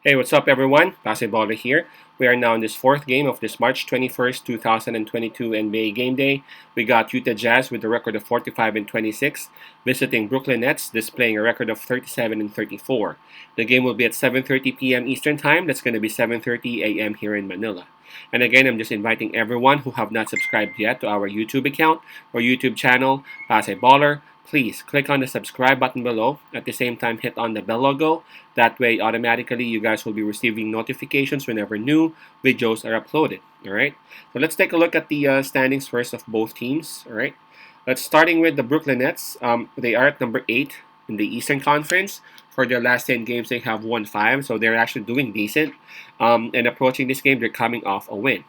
Hey, what's up, everyone? Basketballer here. We are now in this fourth game of this March 21st, 2022 NBA Game Day. We got Utah Jazz with a record of 45 and 26, visiting Brooklyn Nets, displaying a record of 37 and 34. The game will be at 7:30 p.m. Eastern Time. That's going to be 7:30 a.m. here in Manila. And again, I'm just inviting everyone who have not subscribed yet to our YouTube account or YouTube channel, Basketballer. Please click on the subscribe button below. At the same time, hit on the bell logo. That way, automatically, you guys will be receiving notifications whenever new videos are uploaded. All right. So let's take a look at the standings first of both teams. All right. Let's starting with the Brooklyn Nets. They are at number 8 in the Eastern Conference. For their last 10 games, they have won 5, so they're actually doing decent. And approaching this game, they're coming off a win.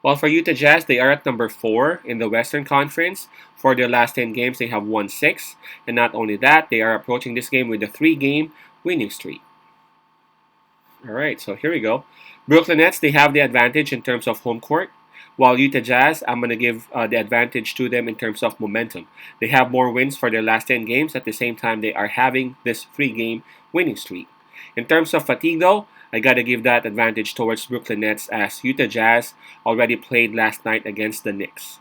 While for Utah Jazz, they are at number 4 in the Western Conference. For their last 10 games, they have won 6. And not only that, they are approaching this game with a 3-game winning streak. Alright, so here we go. Brooklyn Nets, they have the advantage in terms of home court. While Utah Jazz, I'm going to give the advantage to them in terms of momentum. They have more wins for their last 10 games. At the same time, they are having this 3-game winning streak. In terms of fatigue, though, I got to give that advantage towards Brooklyn Nets as Utah Jazz already played last night against the Knicks.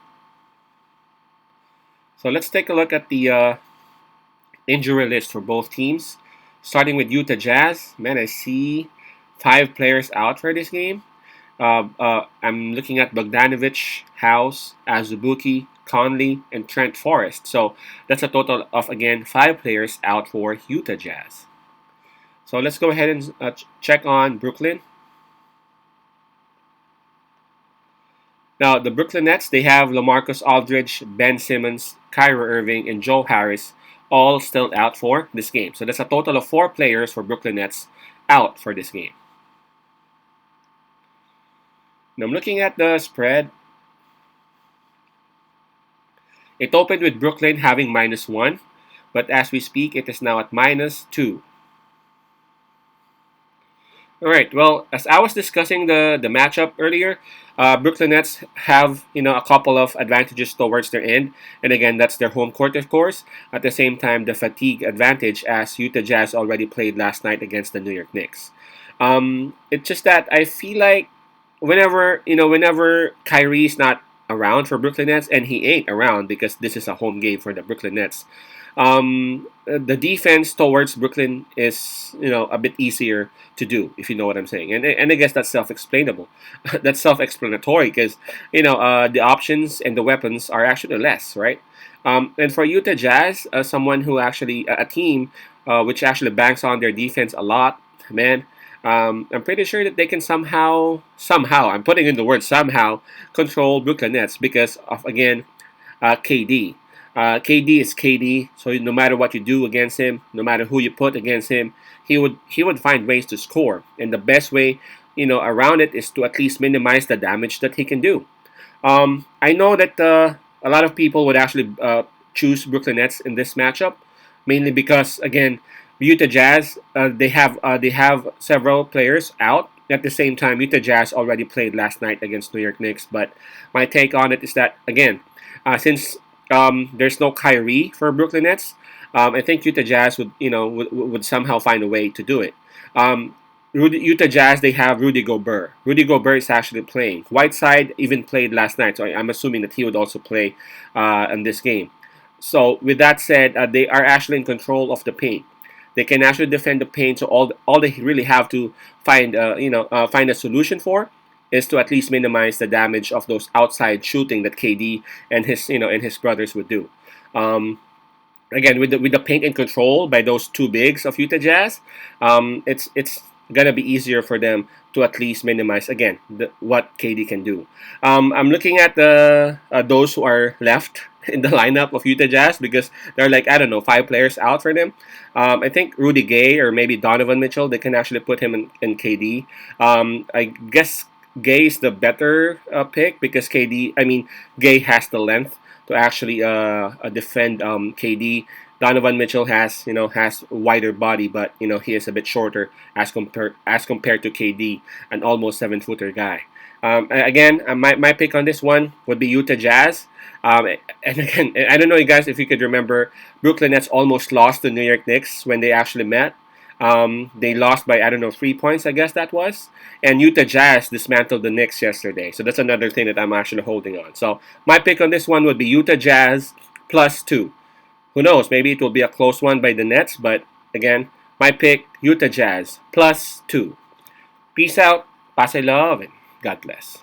So let's take a look at the injury list for both teams. Starting with Utah Jazz, man, I see 5 players out for this game. I'm looking at Bogdanovich, House, Azubuike, Conley, and Trent Forrest. So that's a total of, again, 5 players out for Utah Jazz. So let's go ahead and check on Brooklyn. Now, the Brooklyn Nets, they have LaMarcus Aldridge, Ben Simmons, Kyrie Irving, and Joe Harris all still out for this game. So that's a total of 4 players for Brooklyn Nets out for this game. Now I'm looking at the spread. It opened with Brooklyn having -1, but as we speak, it is now at -2. All right. Well, as I was discussing the matchup earlier, Brooklyn Nets have a couple of advantages towards their end, and again, that's their home court, of course. At the same time, the fatigue advantage, as Utah Jazz already played last night against the New York Knicks. It's just that I feel like whenever Kyrie's not around for Brooklyn Nets, and he ain't around because this is a home game for the Brooklyn Nets. The defense towards Brooklyn is a bit easier to do, if you know what I'm saying, and I guess that's self-explainable. That's self-explanatory because the options and the weapons are actually less, right? And for Utah Jazz, someone who actually a team which actually banks on their defense a lot, man. I'm pretty sure that they can somehow, I'm putting in the word somehow, control Brooklyn Nets because of, again, KD. KD is KD, so no matter what you do against him, no matter who you put against him, he would find ways to score. And the best way, around it is to at least minimize the damage that he can do. I know that a lot of people would actually choose Brooklyn Nets in this matchup, mainly because, again, Utah Jazz, they have several players out. At the same time, Utah Jazz already played last night against New York Knicks. But my take on it is that, again, since there's no Kyrie for Brooklyn Nets, I think Utah Jazz would somehow find a way to do it. Utah Jazz, they have Rudy Gobert. Rudy Gobert is actually playing. Whiteside even played last night, so I'm assuming that he would also play in this game. So with that said, they are actually in control of the paint. They can actually defend the paint. So all they really have to find find a solution for is to at least minimize the damage of those outside shooting that KD and his brothers would do. Again, with the paint in control by those two bigs of Utah Jazz, it's gonna be easier for them to at least minimize again what KD can do. I'm looking at the those who are left in the lineup of Utah Jazz because there are, like, I don't know, 5 players out for them. I think Rudy Gay or maybe Donovan Mitchell, they can actually put him in KD. I guess Gay is the better pick because Gay has the length to actually defend KD. Donovan Mitchell has a wider body, but he is a bit shorter as compared to KD, an almost 7-footer guy. Again, my pick on this one would be Utah Jazz. And again, I don't know, you guys, if you could remember, Brooklyn Nets almost lost to New York Knicks when they actually met. They lost by, I don't know, 3 points, I guess that was. And Utah Jazz dismantled the Knicks yesterday. So that's another thing that I'm actually holding on. So my pick on this one would be Utah Jazz +2. Who knows? Maybe it will be a close one by the Nets. But again, my pick, Utah Jazz +2. Peace out. Pase love and God bless.